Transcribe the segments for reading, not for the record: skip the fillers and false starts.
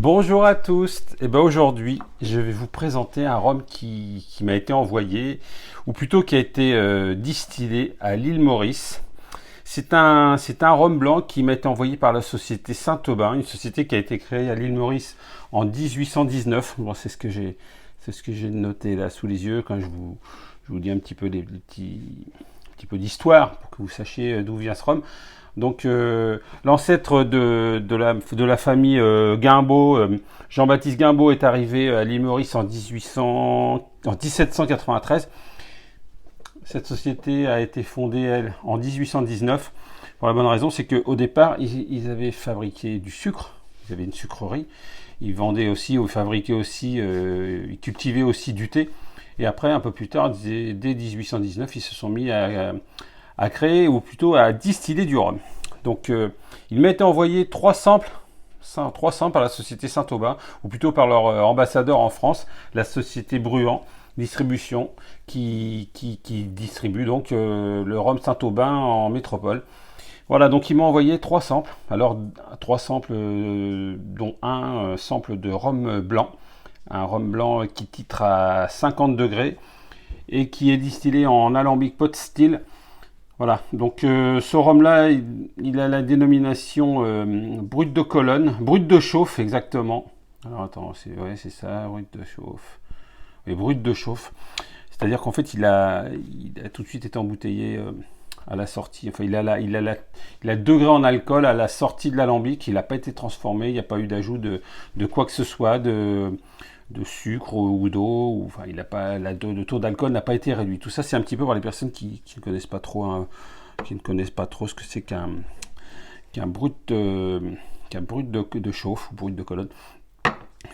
Bonjour à tous, et ben aujourd'hui je vais vous présenter un rhum qui m'a été envoyé, ou plutôt qui a été distillé à l'île Maurice. C'est un rhum blanc qui m'a été envoyé par la société Saint-Aubin, une société qui a été créée à l'île Maurice en 1819. Bon, c'est ce que j'ai noté là sous les yeux quand je vous dis un petit peu des petit peu d'histoire pour que vous sachiez d'où vient ce rhum. Donc l'ancêtre de la famille Guimbaud, Jean-Baptiste Guimbaud, est arrivé à l'île Maurice en 1793. Cette société a été fondée, elle, en 1819. Pour la bonne raison, c'est qu'au départ, ils avaient fabriqué du sucre. Ils avaient une sucrerie. Ils vendaient aussi, ou fabriquaient aussi, ils cultivaient aussi du thé. Et après, un peu plus tard, dès 1819, ils se sont mis à créer, ou plutôt à distiller du rhum. Donc, il m'a été envoyé trois samples par la société Saint-Aubin, ou plutôt par leur ambassadeur en France, la société Bruant Distribution, qui distribue donc le rhum Saint-Aubin en métropole. Voilà, donc il m'a envoyé trois samples. Alors, trois samples, dont un sample de rhum blanc. Un rhum blanc qui titre à 50 degrés et qui est distillé en alambic pot still. Voilà, donc ce rhum-là, il a la dénomination brut de colonne, brut de chauffe exactement. Alors attends, c'est ça, brut de chauffe. Oui, brut de chauffe. C'est-à-dire qu'en fait, il a tout de suite été embouteillé à la sortie. Enfin, il a degré en alcool à la sortie de l'alambic. Il n'a pas été transformé. Il n'y a pas eu d'ajout de quoi que ce soit, de sucre ou d'eau. Enfin, le taux d'alcool n'a pas été réduit. Tout ça, c'est un petit peu pour les personnes qui ne connaissent pas trop, hein, qui ne connaissent pas trop ce que c'est qu'un brut, de chauffe ou brut de colonne,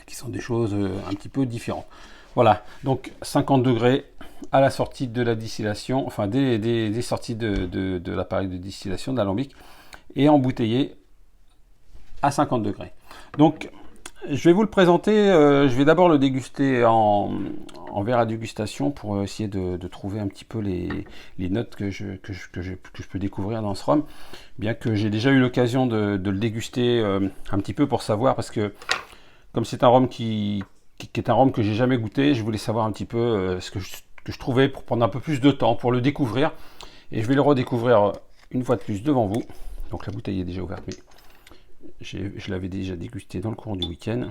qui sont des choses un petit peu différentes. Voilà, donc 50 degrés à la sortie de la distillation, enfin des sorties de l'appareil de distillation de l'alambic, et embouteillé à 50 degrés. Donc je vais vous le présenter, je vais d'abord le déguster en verre à dégustation pour essayer de trouver un petit peu les notes que je peux découvrir dans ce rhum, bien que j'ai déjà eu l'occasion de le déguster un petit peu pour savoir, parce que comme c'est un rhum qui est un rhum que j'ai jamais goûté, je voulais savoir un petit peu ce que je trouvais pour prendre un peu plus de temps pour le découvrir. Et je vais le redécouvrir une fois de plus devant vous. Donc la bouteille est déjà ouverte, mais je l'avais déjà dégusté dans le cours du week-end.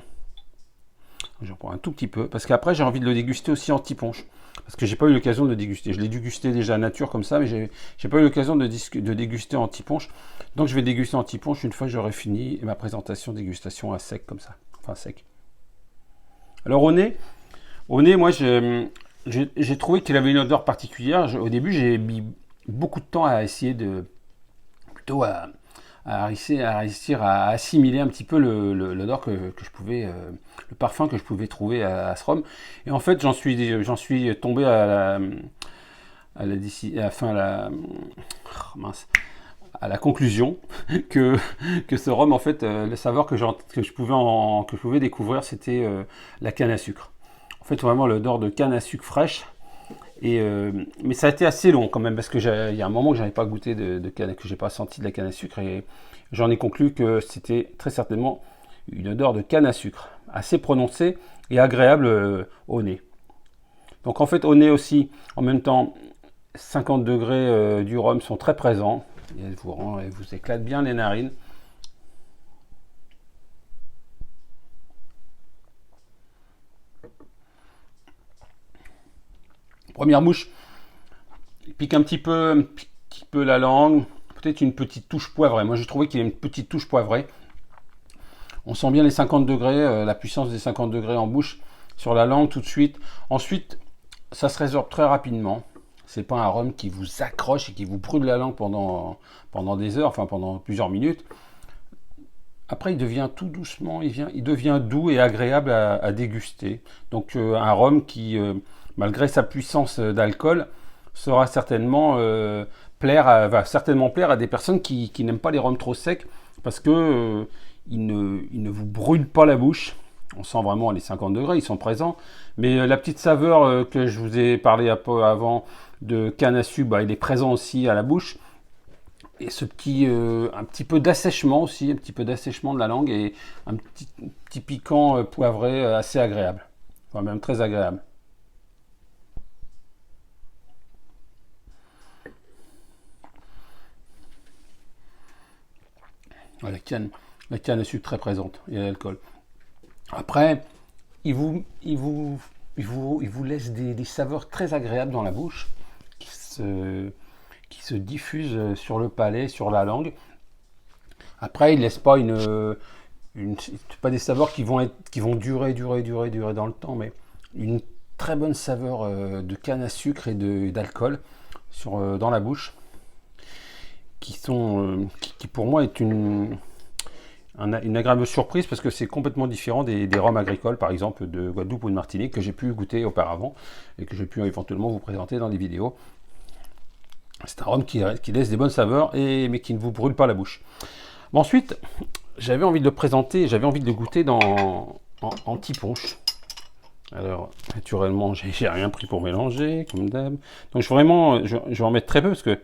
J'en prends un tout petit peu, parce qu'après j'ai envie de le déguster aussi en anti-ponche. Parce que j'ai pas eu l'occasion de le déguster. Je l'ai dégusté déjà nature comme ça, mais j'ai pas eu l'occasion de déguster en anti-ponche. Donc je vais déguster en anti-ponche une fois que j'aurai fini ma présentation dégustation à sec comme ça. Enfin sec. Alors au nez, moi j'ai trouvé qu'il avait une odeur particulière. Au début, j'ai mis beaucoup de temps à essayer plutôt à réussir à assimiler un petit peu l'odeur que je pouvais, le parfum que je pouvais trouver à ce rhum. Et en fait, j'en suis tombé à la conclusion que ce rhum, en fait, le saveur que je pouvais découvrir, c'était la canne à sucre. En fait, vraiment l'odeur de canne à sucre fraîche. Mais ça a été assez long quand même, parce que il y a un moment que j'avais pas goûté de canne, que j'ai pas senti de la canne à sucre, et j'en ai conclu que c'était très certainement une odeur de canne à sucre, assez prononcée et agréable au nez. Donc en fait, au nez aussi, en même temps, 50 degrés du rhum sont très présents, et elle vous éclate bien les narines. Première bouche, il pique un petit peu la langue, peut-être une petite touche poivrée. Moi j'ai trouvé qu'il y a une petite touche poivrée. On sent bien les 50 degrés, la puissance des 50 degrés en bouche, sur la langue tout de suite. Ensuite, ça se résorbe très rapidement. C'est pas un rhum qui vous accroche et qui vous brûle la langue pendant des heures, enfin pendant plusieurs minutes. Après, il devient tout doucement, il devient doux et agréable à déguster. Donc un rhum qui, malgré sa puissance d'alcool, va certainement plaire à des personnes qui n'aiment pas les rhums trop secs, parce que il ne vous brûle pas la bouche. On sent vraiment les 50 degrés, ils sont présents. Mais la petite saveur que je vous ai parlé un peu avant de canne à sucre, il est présent aussi à la bouche. et ce petit, un petit peu d'assèchement aussi, un petit peu d'assèchement de la langue et un petit piquant poivré assez agréable, enfin même très agréable. Ouais, la canne à sucre très présente et l'alcool. Après, il vous laisse des saveurs très agréables dans la bouche qui qui se diffusent sur le palais, sur la langue. Après, il ne laisse pas pas des saveurs qui vont durer dans le temps, mais une très bonne saveur de canne à sucre et d'alcool dans la bouche, qui pour moi est une agréable surprise parce que c'est complètement différent des rhums agricoles, par exemple de Guadeloupe ou de Martinique, que j'ai pu goûter auparavant et que j'ai pu éventuellement vous présenter dans des vidéos. C'est un rhum qui laisse des bonnes saveurs, mais qui ne vous brûle pas la bouche. Bon, ensuite, j'avais envie de le présenter, j'avais envie de le goûter en petit punch. Alors, naturellement, j'ai rien pris pour mélanger, comme d'hab. Donc, je vais en mettre très peu parce que,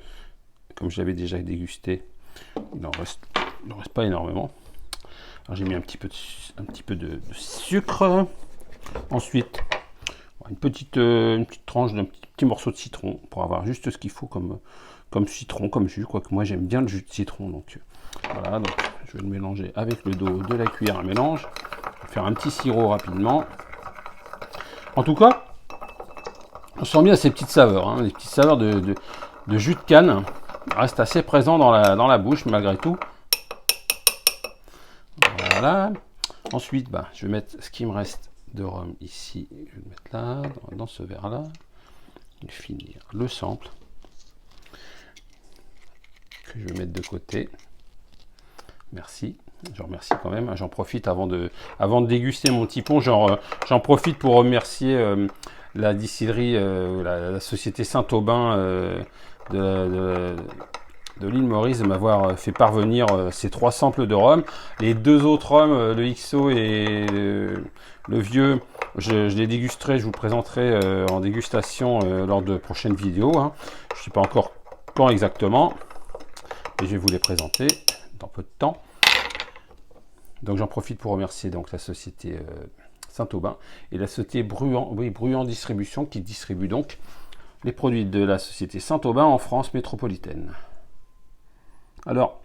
comme je l'avais déjà dégusté, il n'en reste pas énormément. Alors, j'ai mis un petit peu de sucre. Ensuite, une petite tranche d'un petit morceau de citron pour avoir juste ce qu'il faut comme citron, comme jus. Quoique moi, j'aime bien le jus de citron. Donc, voilà, donc je vais le mélanger avec le dos de la cuillère à mélange. Je vais faire un petit sirop rapidement. En tout cas, on sent bien ces petites saveurs. Hein, les petites saveurs de jus de canne restent assez présents dans la bouche malgré tout. Voilà. Ensuite, je vais mettre ce qui me reste de rhum ici. Je vais le mettre là, dans ce verre-là. Et finir le sample que je vais mettre de côté. Merci. Je remercie quand même. J'en profite avant de déguster mon petit pont. J'en profite pour remercier la distillerie, la société Saint-Aubin de l'île Maurice de m'avoir fait parvenir ces 3 samples de rhum. Les 2 autres rhums, le XO et le vieux, je les dégusterai, je vous présenterai en dégustation lors de prochaines vidéos. Hein. Je ne sais pas encore quand exactement, mais je vais vous les présenter dans peu de temps. Donc j'en profite pour remercier donc la société Saint-Aubin et la société Bruant Distribution qui distribue donc les produits de la société Saint-Aubin en France métropolitaine. Alors,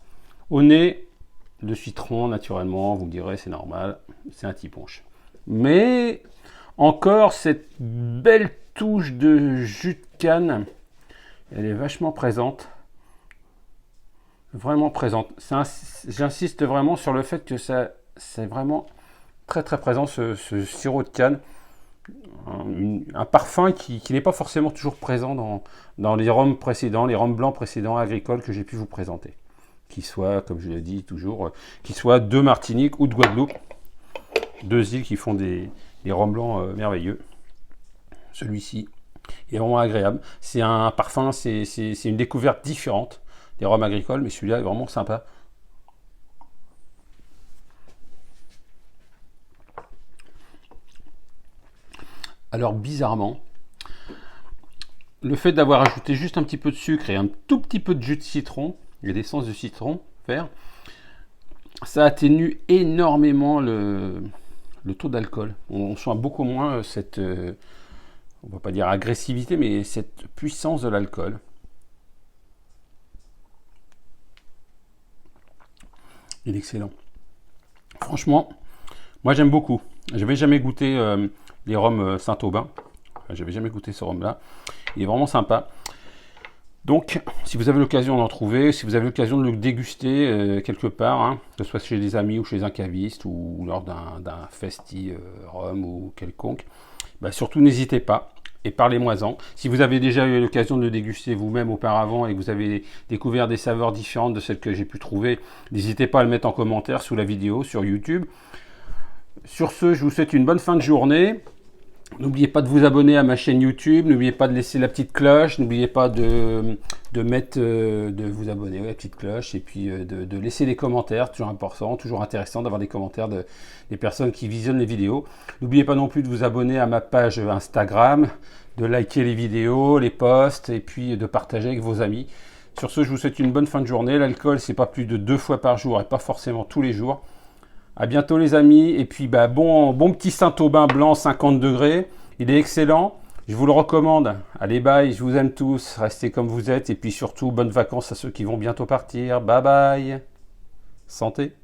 au nez, le citron, naturellement, vous me direz, c'est normal, c'est un petit punch. Mais, encore, cette belle touche de jus de canne, elle est vachement présente. Vraiment présente. J'insiste vraiment sur le fait que c'est vraiment très très présent, ce sirop de canne. Un parfum qui n'est pas forcément toujours présent dans les rhums précédents, les rhums blancs précédents agricoles que j'ai pu vous présenter. Qui soit, comme je l'ai dit toujours, qui soit de Martinique ou de Guadeloupe, 2 îles qui font des rhums blancs merveilleux. Celui-ci est vraiment agréable. C'est un parfum, c'est une découverte différente des rhums agricoles, mais celui-là est vraiment sympa. Alors bizarrement, le fait d'avoir ajouté juste un petit peu de sucre et un tout petit peu de jus de citron, et d'essence de citron vert, ça atténue énormément le taux d'alcool. On sent beaucoup moins cette, on va pas dire agressivité, mais cette puissance de l'alcool. Il est excellent. Franchement, moi j'aime beaucoup. Je n'avais jamais goûté les rhums Saint-Aubin. J'avais jamais goûté ce rhum-là. Il est vraiment sympa. Donc, si vous avez l'occasion d'en trouver, si vous avez l'occasion de le déguster quelque part, hein, que ce soit chez des amis ou chez un caviste ou lors d'un festi rhum ou quelconque, surtout n'hésitez pas et parlez-moi-en. Si vous avez déjà eu l'occasion de le déguster vous-même auparavant et que vous avez découvert des saveurs différentes de celles que j'ai pu trouver, n'hésitez pas à le mettre en commentaire sous la vidéo sur YouTube. Sur ce, je vous souhaite une bonne fin de journée. N'oubliez pas de vous abonner à ma chaîne YouTube, n'oubliez pas de laisser la petite cloche, n'oubliez pas de vous abonner à la petite cloche et puis de laisser des commentaires, toujours important, toujours intéressant d'avoir des commentaires des personnes qui visionnent les vidéos. N'oubliez pas non plus de vous abonner à ma page Instagram, de liker les vidéos, les posts et puis de partager avec vos amis. Sur ce, je vous souhaite une bonne fin de journée. L'alcool, c'est pas plus de 2 fois par jour et pas forcément tous les jours. À bientôt les amis. Et puis bon petit Saint-Aubin blanc 50 degrés. Il est excellent. Je vous le recommande. Allez, bye, je vous aime tous. Restez comme vous êtes. Et puis surtout, bonnes vacances à ceux qui vont bientôt partir. Bye bye. Santé.